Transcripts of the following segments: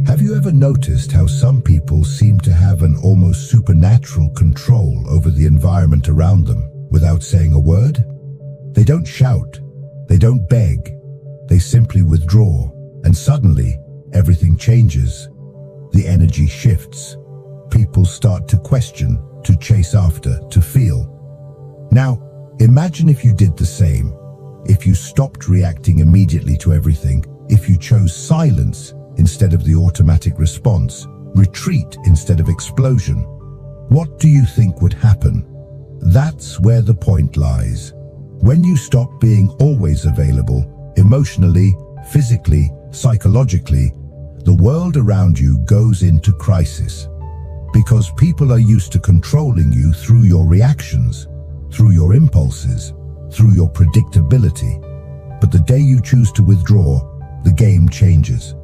Have you ever noticed how some people seem to have an almost supernatural control over the environment around them without saying a word? They don't shout, they don't beg, they simply withdraw, and suddenly everything changes. The energy shifts. People start to question, to chase after, to feel. Now, imagine if you did the same. If you stopped reacting immediately to everything, if you chose silence instead of the automatic response, retreat instead of explosion, what do you think would happen? That's where the point lies. When you stop being always available, emotionally, physically, psychologically, the world around you goes into crisis. Because people are used to controlling you through your reactions, through your impulses, through your predictability. But the day you choose to withdraw, the game changes.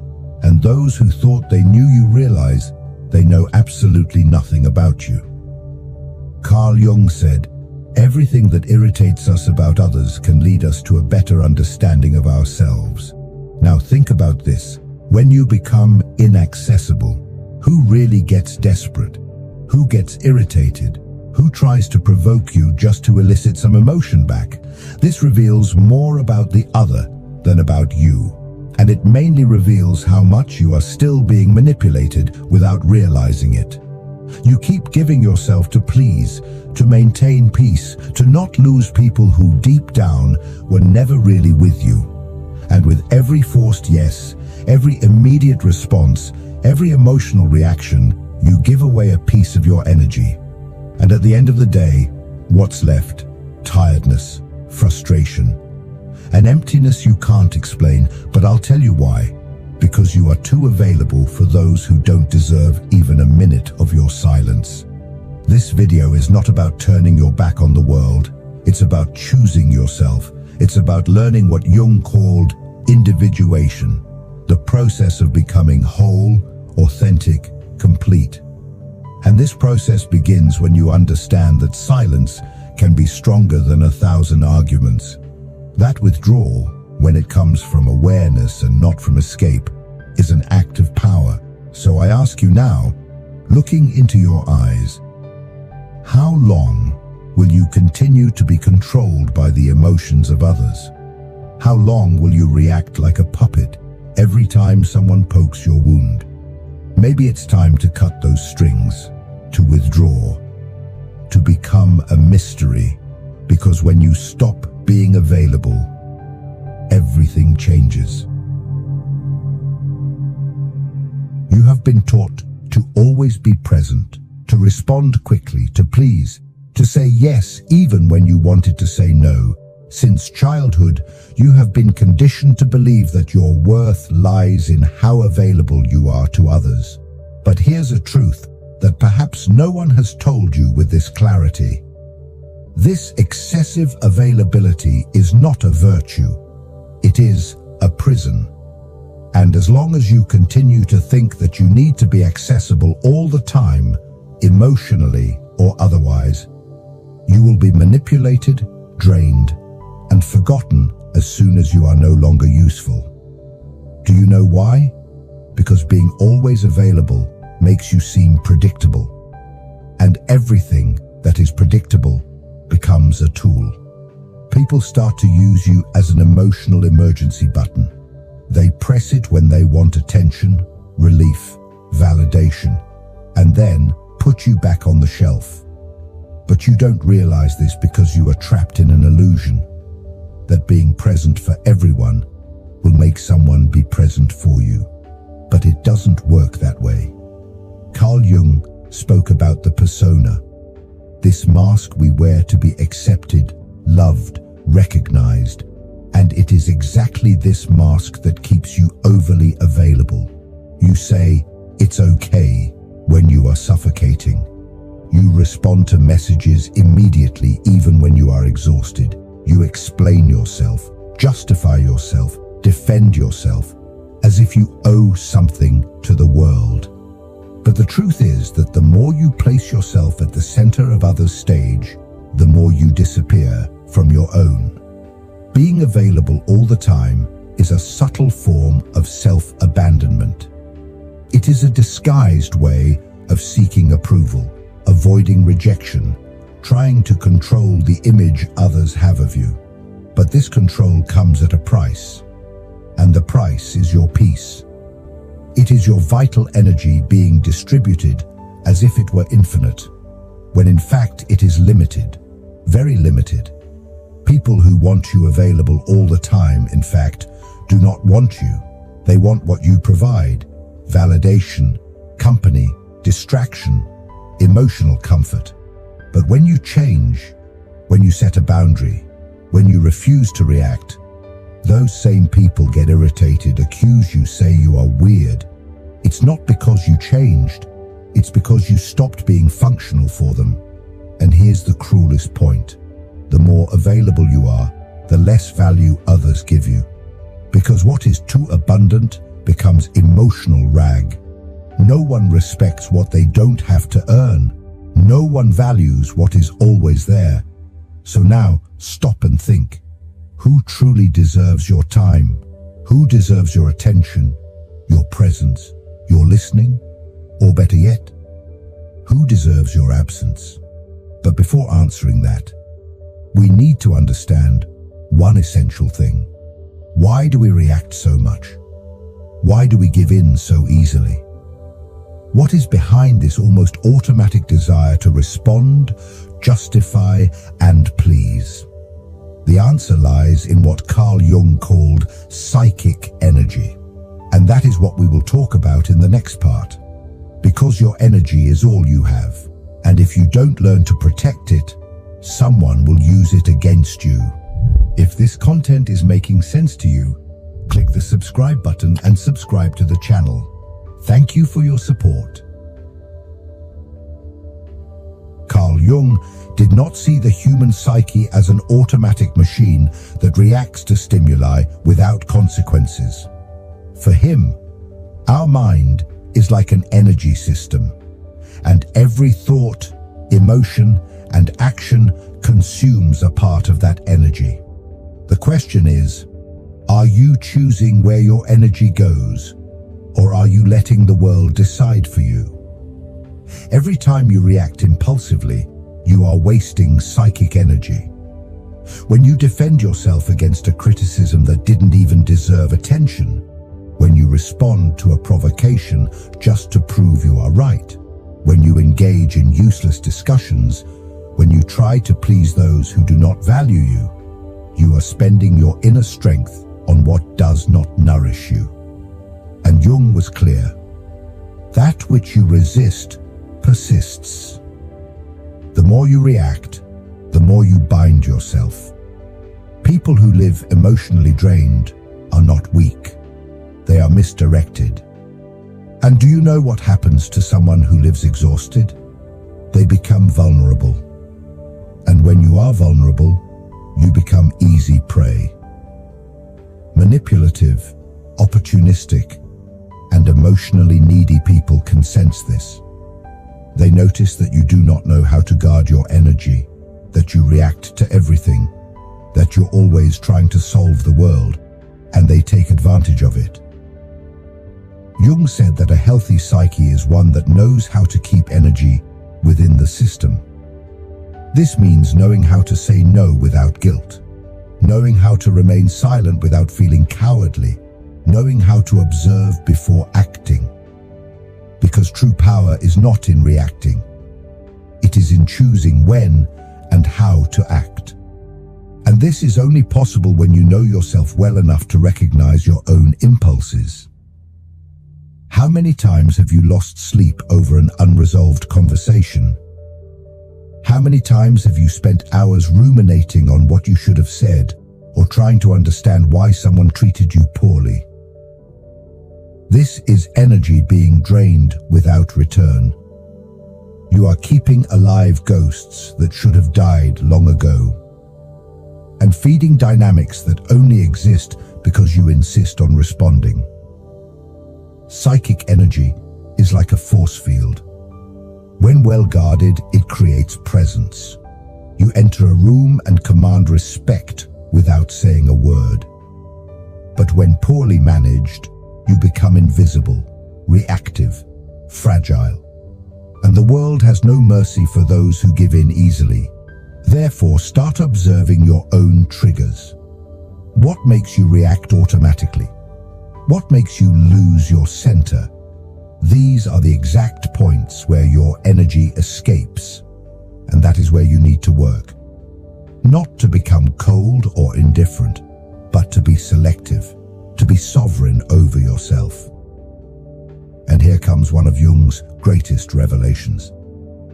And those who thought they knew you realize they know absolutely nothing about you. Carl Jung said, "Everything that irritates us about others can lead us to a better understanding of ourselves." Now think about this. When you become inaccessible, who really gets desperate? Who gets irritated? Who tries to provoke you just to elicit some emotion back? This reveals more about the other than about you. And it mainly reveals how much you are still being manipulated without realizing it. You keep giving yourself to please, to maintain peace, to not lose people who deep down were never really with you. And with every forced yes, every immediate response, every emotional reaction, you give away a piece of your energy. And at the end of the day, what's left? Tiredness, frustration, an emptiness you can't explain, but I'll tell you why. Because you are too available for those who don't deserve even a minute of your silence. This video is not about turning your back on the world. It's about choosing yourself. It's about learning what Jung called individuation, the process of becoming whole, authentic, complete. And this process begins when you understand that silence can be stronger than 1,000 arguments. That withdrawal, when it comes from awareness and not from escape, is an act of power. So I ask you now, looking into your eyes, how long will you continue to be controlled by the emotions of others? How long will you react like a puppet every time someone pokes your wound? Maybe it's time to cut those strings, to withdraw, to become a mystery, because when you stop being available, everything changes. You have been taught to always be present, to respond quickly, to please, to say yes even when you wanted to say no. Since childhood, you have been conditioned to believe that your worth lies in how available you are to others. But here's a truth that perhaps no one has told you with this clarity. This excessive availability is not a virtue. It is a prison. And as long as you continue to think that you need to be accessible all the time, emotionally or otherwise, you will be manipulated, drained, and forgotten as soon as you are no longer useful. Do you know why? Because being always available makes you seem predictable. And everything that is predictable becomes a tool. People start to use you as an emotional emergency button. They press it when they want attention, relief, validation, and then put you back on the shelf. But you don't realize this because you are trapped in an illusion that being present for everyone will make someone be present for you. But it doesn't work that way. Carl Jung spoke about the persona, this mask we wear to be accepted, loved, recognized, and it is exactly this mask that keeps you overly available. You say, "It's okay," when you are suffocating. You respond to messages immediately even when you are exhausted. You explain yourself, justify yourself, defend yourself, as if you owe something to the world. But the truth is that the more you place yourself at the center of others' stage, the more you disappear from your own. Being available all the time is a subtle form of self-abandonment. disguised way of seeking approval, avoiding rejection, trying to control the image others have of you. But this control comes at a price, and the price is your peace. It is your vital energy being distributed as if it were infinite, when in fact it is limited, very limited. People who want you available all the time, in fact, do not want you. They want what you provide: validation, company, distraction, emotional comfort. But when you change, when you set a boundary, when you refuse to react, those same people get irritated, accuse you, say you are weird. It's not because you changed, it's because you stopped being functional for them. And here's the cruelest point: the more available you are, the less value others give you. Because what is too abundant becomes emotional rag. No one respects what they don't have to earn. No one values what is always there. So now, stop and think. Who truly deserves your time? Who deserves your attention, your presence, your listening? Or better yet, who deserves your absence? But before answering that, we need to understand one essential thing. Why do we react so much? Why do we give in so easily? What is behind this almost automatic desire to respond, justify, and please? The answer lies in what Carl Jung called psychic energy. And that is what we will talk about in the next part. Because your energy is all you have. And if you don't learn to protect it, someone will use it against you. If this content is making sense to you, click the subscribe button and subscribe to the channel. Thank you for your support. Carl Jung did not see the human psyche as an automatic machine that reacts to stimuli without consequences. For him, our mind is like an energy system, and every thought, emotion, and action consumes a part of that energy. The question is, are you choosing where your energy goes, or are you letting the world decide for you? Every time you react impulsively, you are wasting psychic energy. When you defend yourself against a criticism that didn't even deserve attention, when you respond to a provocation just to prove you are right, when you engage in useless discussions, when you try to please those who do not value you, you are spending your inner strength on what does not nourish you. And Jung was clear: that which you resist persists. The more you react, the more you bind yourself. People who live emotionally drained are not weak. They are misdirected. And do you know what happens to someone who lives exhausted? They become vulnerable. And when you are vulnerable, you become easy prey. Manipulative, opportunistic, and emotionally needy people can sense this. They notice that you do not know how to guard your energy, that you react to everything, that you're always trying to solve the world, and they take advantage of it. Jung said that a healthy psyche is one that knows how to keep energy within the system. This means knowing how to say no without guilt, knowing how to remain silent without feeling cowardly, knowing how to observe before acting. Because true power is not in reacting. It is in choosing when and how to act. And this is only possible when you know yourself well enough to recognize your own impulses. How many times have you lost sleep over an unresolved conversation? How many times have you spent hours ruminating on what you should have said, or trying to understand why someone treated you poorly? This is energy being drained without return. You are keeping alive ghosts that should have died long ago, and feeding dynamics that only exist because you insist on responding. Psychic energy is like a force field. When well guarded, it creates presence. You enter a room and command respect without saying a word. But when poorly managed, you become invisible, reactive, fragile. And the world has no mercy for those who give in easily. Therefore, start observing your own triggers. What makes you react automatically? What makes you lose your center? These are the exact points where your energy escapes, and that is where you need to work. Not to become cold or indifferent, but to be selective, to be sovereign over yourself. And here comes one of Jung's greatest revelations.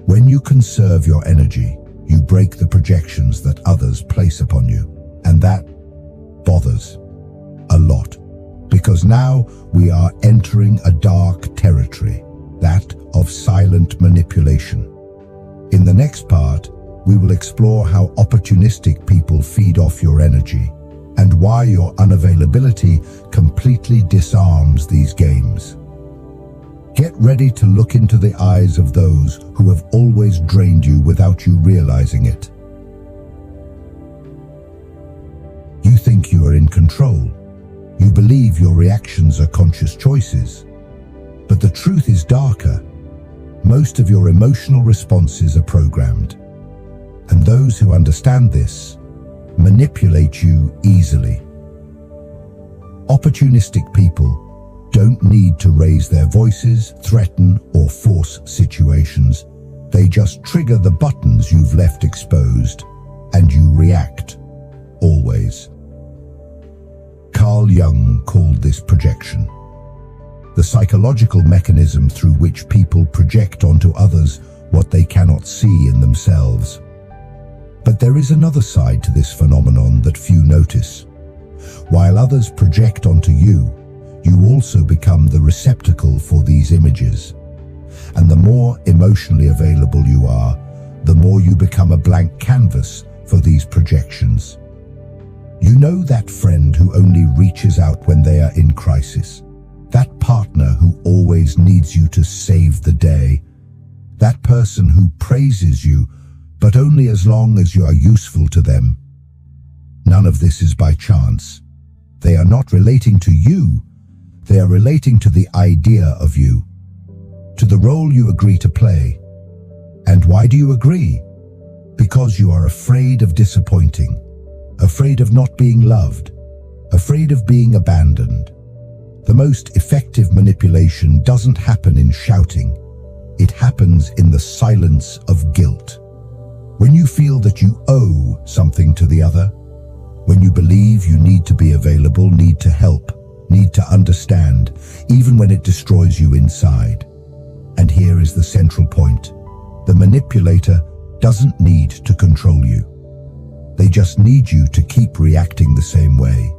When you conserve your energy, you break the projections that others place upon you. And that bothers a lot, because now we are entering a dark territory, that of silent manipulation. In the next part, we will explore how opportunistic people feed off your energy and why your unavailability completely disarms these games. Get ready to look into the eyes of those who have always drained you without you realizing it. You think you are in control. You believe your reactions are conscious choices. But the truth is darker. Most of your emotional responses are programmed. And those who understand this manipulate you easily. Opportunistic people don't need to raise their voices, threaten, or force situations. They just trigger the buttons you've left exposed, and you react, always. Carl Jung called this projection, the psychological mechanism through which people project onto others what they cannot see in themselves. But there is another side to this phenomenon that few notice. While others project onto you, you also become the receptacle for these images. And the more emotionally available you are, the more you become a blank canvas for these projections. You know that friend who only reaches out when they are in crisis. That partner who always needs you to save the day. That person who praises you, but only as long as you are useful to them. None of this is by chance. They are not relating to you. They are relating to the idea of you, to the role you agree to play. And why do you agree? Because you are afraid of disappointing, afraid of not being loved, afraid of being abandoned. The most effective manipulation doesn't happen in shouting. It happens in the silence of guilt. When you feel that you owe something to the other, when you believe you need to be available, need to help, need to understand, even when it destroys you inside. And here is the central point. The manipulator doesn't need to control you. They just need you to keep reacting the same way.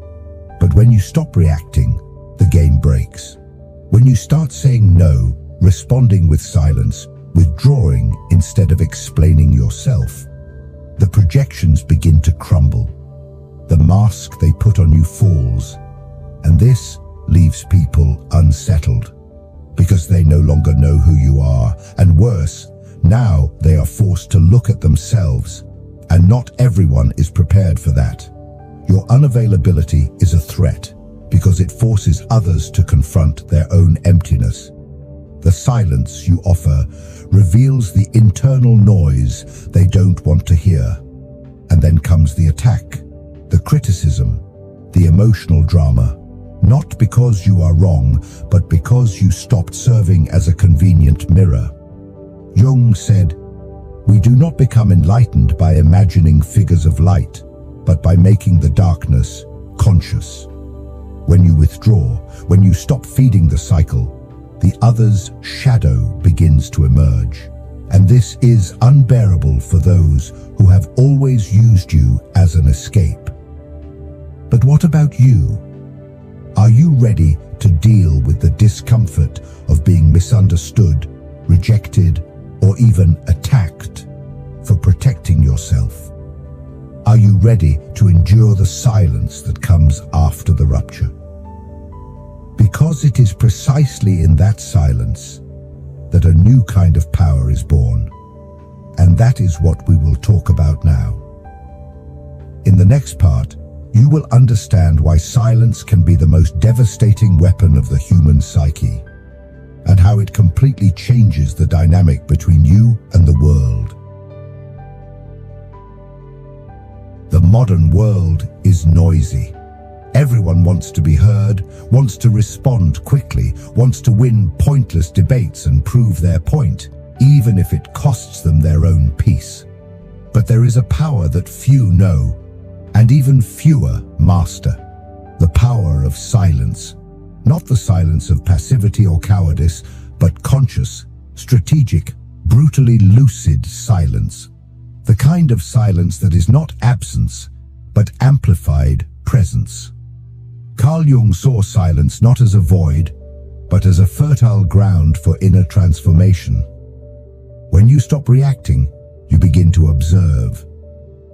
But when you stop reacting, the game breaks. When you start saying no, responding with silence, withdrawing instead of explaining yourself, the projections begin to crumble. The mask they put on you falls. And this leaves people unsettled because they no longer know who you are. And worse, now they are forced to look at themselves. And not everyone is prepared for that. Your unavailability is a threat because it forces others to confront their own emptiness. The silence you offer reveals the internal noise they don't want to hear. And then comes the attack, the criticism, the emotional drama. Not because you are wrong, but because you stopped serving as a convenient mirror. Jung said, "We do not become enlightened by imagining figures of light, but by making the darkness conscious." When you withdraw, when you stop feeding the cycle, the other's shadow begins to emerge. And this is unbearable for those who have always used you as an escape. But what about you? Are you ready to deal with the discomfort of being misunderstood, rejected, or even attacked for protecting yourself? Are you ready to endure the silence that comes after the rupture? Because it is precisely in that silence that a new kind of power is born. And that is what we will talk about now. In the next part, you will understand why silence can be the most devastating weapon of the human psyche. and how it completely changes the dynamic between you and the world. The modern world is noisy. Everyone wants to be heard, wants to respond quickly, wants to win pointless debates and prove their point, even if it costs them their own peace. But there is a power that few know, and even fewer master. The power of silence. Not the silence of passivity or cowardice, but conscious, strategic, brutally lucid silence. The kind of silence that is not absence, but amplified presence. Carl Jung saw silence not as a void, but as a fertile ground for inner transformation. When you stop reacting, you begin to observe.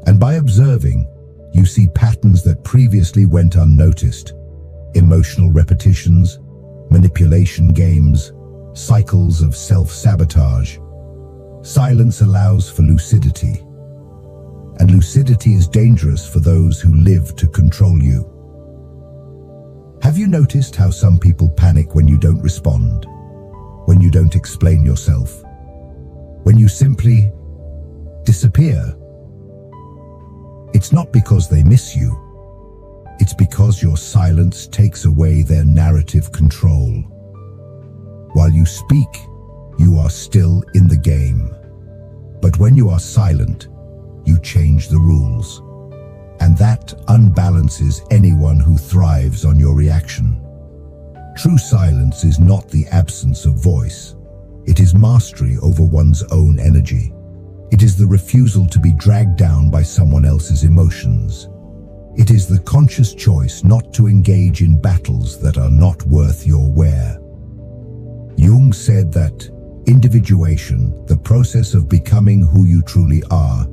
And by observing, you see patterns that previously went unnoticed. Emotional repetitions, manipulation games, cycles of self-sabotage. Silence allows for lucidity. And lucidity is dangerous for those who live to control you. Have you noticed how some people panic when you don't respond? When you don't explain yourself? When you simply disappear? It's not because they miss you. It's because your silence takes away their narrative control. While you speak, you are still in the game. But when you are silent, you change the rules. And that unbalances anyone who thrives on your reaction. True silence is not the absence of voice. It is mastery over one's own energy. It is the refusal to be dragged down by someone else's emotions. It is the conscious choice not to engage in battles that are not worth your wear. Jung said that individuation, the process of becoming who you truly are,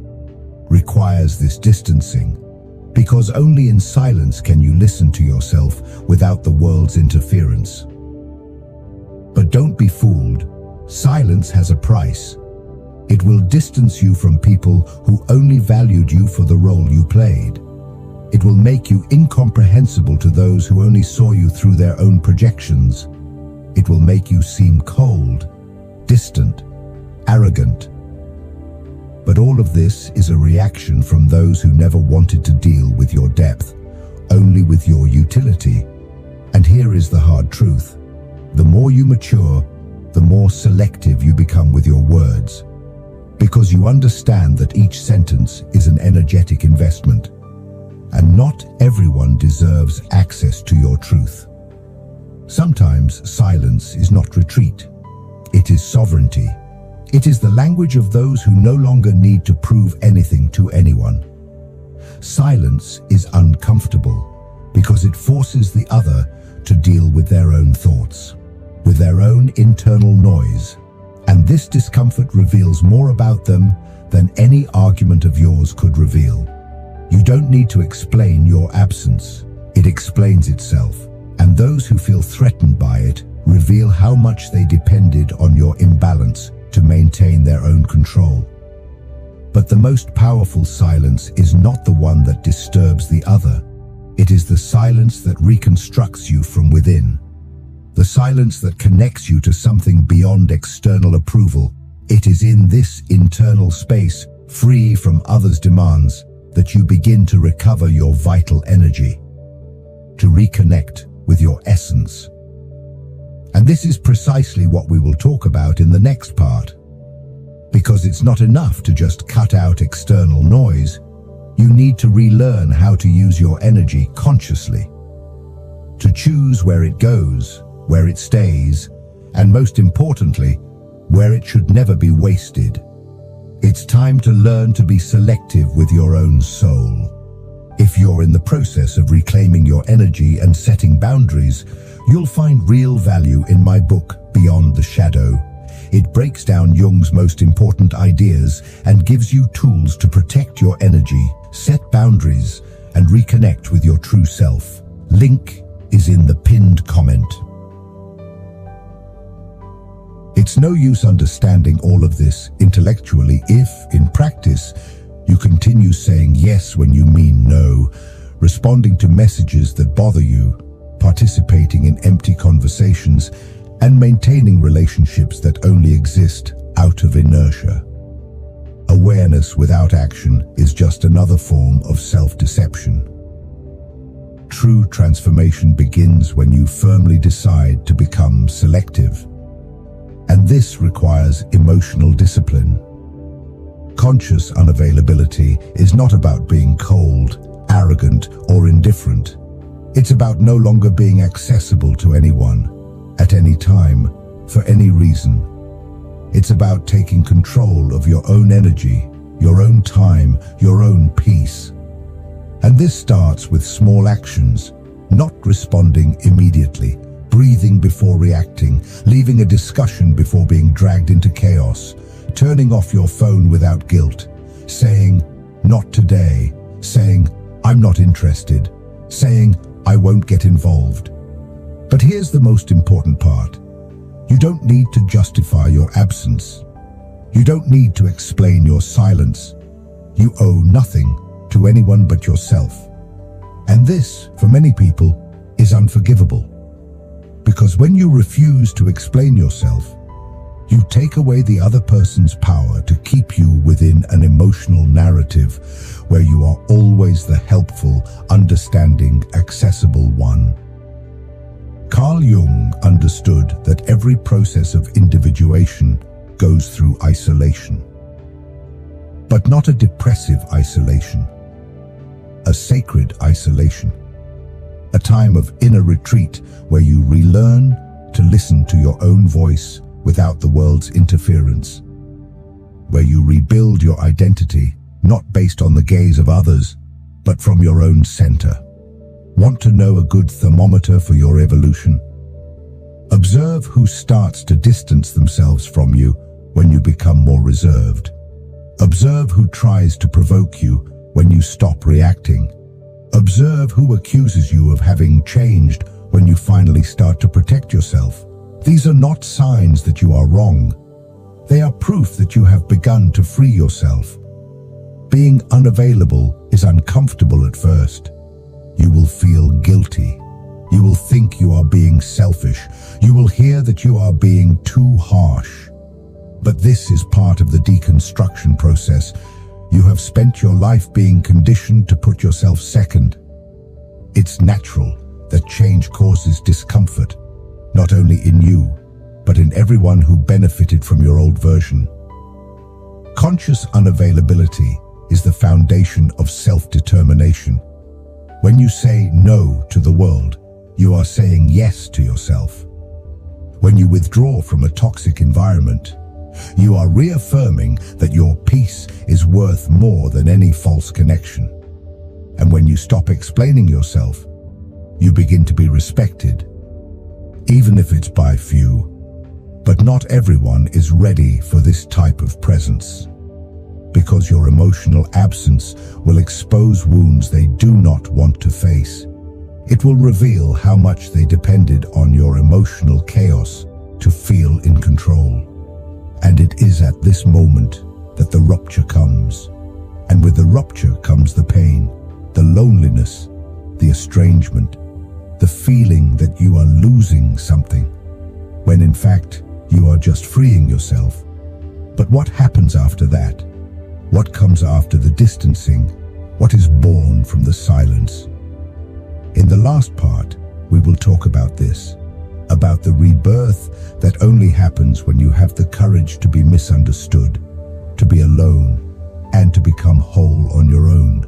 requires this distancing, because only in silence can you listen to yourself without the world's interference. But don't be fooled. Silence has a price. It will distance you from people who only valued you for the role you played. It will make you incomprehensible to those who only saw you through their own projections. It will make you seem cold, distant, arrogant. But all of this is a reaction from those who never wanted to deal with your depth, only with your utility. And here is the hard truth. The more you mature, the more selective you become with your words, because you understand that each sentence is an energetic investment, and not everyone deserves access to your truth. Sometimes silence is not retreat. It is sovereignty. It is the language of those who no longer need to prove anything to anyone. Silence is uncomfortable because it forces the other to deal with their own thoughts, with their own internal noise. And this discomfort reveals more about them than any argument of yours could reveal. You don't need to explain your absence. It explains itself. And those who feel threatened by it reveal how much they depended on your imbalance to maintain their own control. But the most powerful silence is not the one that disturbs the other. It is the silence that reconstructs you from within. The silence that connects you to something beyond external approval. It is in this internal space, free from others' demands, that you begin to recover your vital energy, to reconnect with your essence. And this is precisely what we will talk about in the next part. Because it's not enough to just cut out external noise. You need to relearn how to use your energy consciously. To choose where it goes, where it stays, and most importantly, where it should never be wasted. It's time to learn to be selective with your own soul. If you're in the process of reclaiming your energy and setting boundaries, you'll find real value in my book, Beyond the Shadow. It breaks down Jung's most important ideas and gives you tools to protect your energy, set boundaries, and reconnect with your true self. Link is in the pinned comment. It's no use understanding all of this intellectually if, in practice, you continue saying yes when you mean no, responding to messages that bother you, participating in empty conversations, and maintaining relationships that only exist out of inertia. Awareness without action is just another form of self-deception. True transformation begins when you firmly decide to become selective. And this requires emotional discipline. Conscious unavailability is not about being cold, arrogant, or indifferent. It's about no longer being accessible to anyone, at any time, for any reason. It's about taking control of your own energy, your own time, your own peace. And this starts with small actions, not responding immediately, breathing before reacting, leaving a discussion before being dragged into chaos, turning off your phone without guilt, saying, "Not today," saying, "I'm not interested," saying, "I won't get involved." But here's the most important part. You don't need to justify your absence. You don't need to explain your silence. You owe nothing to anyone but yourself. And this, for many people, is unforgivable. Because when you refuse to explain yourself, you take away the other person's power to keep you within an emotional narrative where you are always the helpful, understanding, accessible one. Carl Jung understood that every process of individuation goes through isolation. But not a depressive isolation, a sacred isolation. A time of inner retreat where you relearn to listen to your own voice without the world's interference. Where you rebuild your identity, not based on the gaze of others, but from your own center. Want to know a good thermometer for your evolution? Observe who starts to distance themselves from you when you become more reserved. Observe who tries to provoke you when you stop reacting. Observe who accuses you of having changed when you finally start to protect yourself. These are not signs that you are wrong. They are proof that you have begun to free yourself. Being unavailable is uncomfortable at first. You will feel guilty. You will think you are being selfish. You will hear that you are being too harsh. But this is part of the deconstruction process. You have spent your life being conditioned to put yourself second. It's natural that change causes discomfort, not only in you, but in everyone who benefited from your old version. Conscious unavailability is the foundation of self-determination. When you say no to the world, you are saying yes to yourself. When you withdraw from a toxic environment, you are reaffirming that your peace is worth more than any false connection. And when you stop explaining yourself, you begin to be respected, even if it's by few. But not everyone is ready for this type of presence. Because your emotional absence will expose wounds they do not want to face. It will reveal how much they depended on your emotional chaos to feel in control. And it is at this moment that the rupture comes. And with the rupture comes the pain, the loneliness, the estrangement, the feeling that you are losing something, when in fact you are just freeing yourself. But what happens after that? What comes after the distancing? What is born from the silence? In the last part, we will talk about this, about the rebirth that only happens when you have the courage to be misunderstood, to be alone, and to become whole on your own.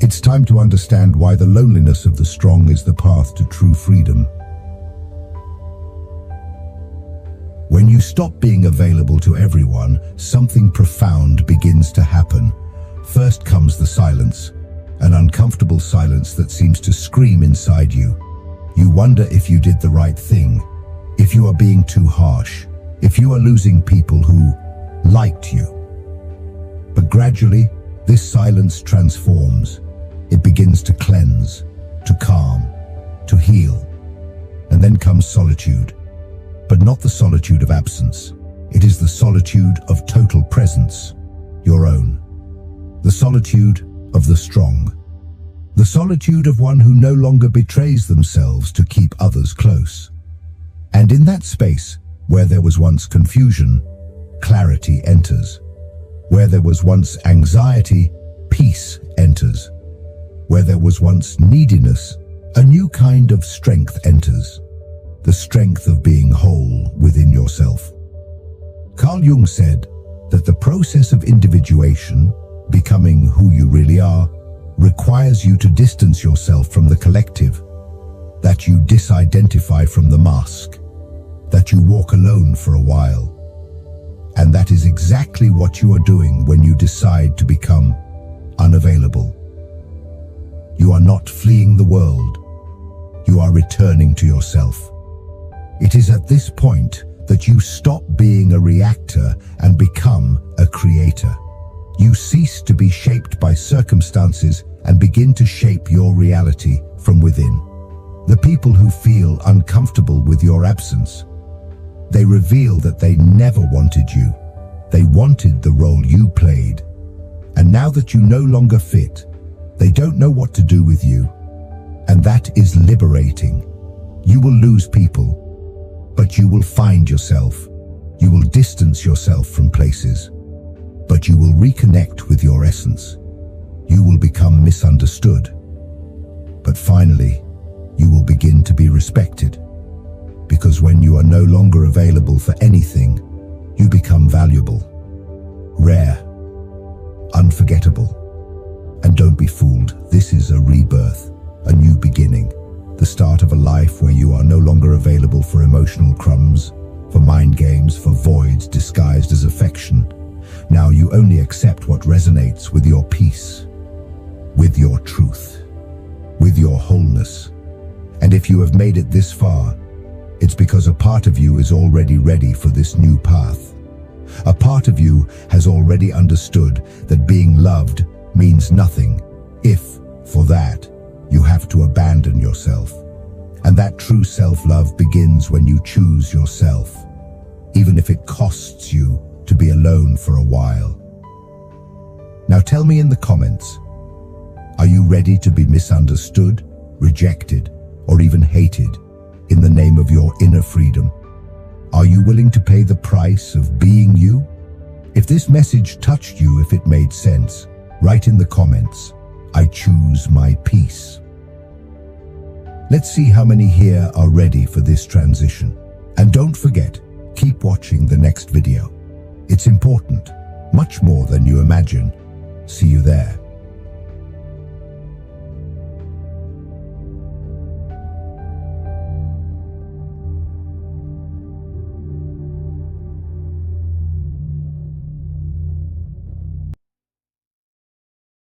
It's time to understand why the loneliness of the strong is the path to true freedom. When you stop being available to everyone, something profound begins to happen. First comes the silence, an uncomfortable silence that seems to scream inside you. You wonder if you did the right thing, if you are being too harsh, if you are losing people who liked you. But gradually, this silence transforms. It begins to cleanse, to calm, to heal. And then comes solitude. But not the solitude of absence. It is the solitude of total presence, your own. The solitude of the strong. The solitude of one who no longer betrays themselves to keep others close. And in that space, where there was once confusion, clarity enters. Where there was once anxiety, peace enters. Where there was once neediness, a new kind of strength enters. The strength of being whole within yourself. Carl Jung said that the process of individuation, becoming who you really are, requires you to distance yourself from the collective, that you disidentify from the mask, that you walk alone for a while. And that is exactly what you are doing when you decide to become unavailable. You are not fleeing the world. You are returning to yourself. It is at this point that you stop being a reactor and become a creator. You cease to be shaped by circumstances and begin to shape your reality from within. The people who feel uncomfortable with your absence, they reveal that they never wanted you. They wanted the role you played. And now that you no longer fit, they don't know what to do with you. And that is liberating. You will lose people, but you will find yourself. You will distance yourself from places, but you will reconnect with your essence. You will become misunderstood, but finally, you will begin to be respected. Because when you are no longer available for anything, you become valuable, rare, unforgettable. And don't be fooled, this is a rebirth, a new beginning, the start of a life where you are no longer available for emotional crumbs, for mind games, for voids disguised as affection. Now you only accept what resonates with your peace, with your truth, with your wholeness. And if you have made it this far, it's because a part of you is already ready for this new path. A part of you has already understood that being loved means nothing if, for that, you have to abandon yourself. And that true self-love begins when you choose yourself, even if it costs you to be alone for a while. Now tell me in the comments, are you ready to be misunderstood, rejected, or even hated in the name of your inner freedom? Are you willing to pay the price of being you? If this message touched you, if it made sense, write in the comments, I choose my peace. Let's see how many here are ready for this transition. And don't forget, keep watching the next video. It's important, much more than you imagine. See you there.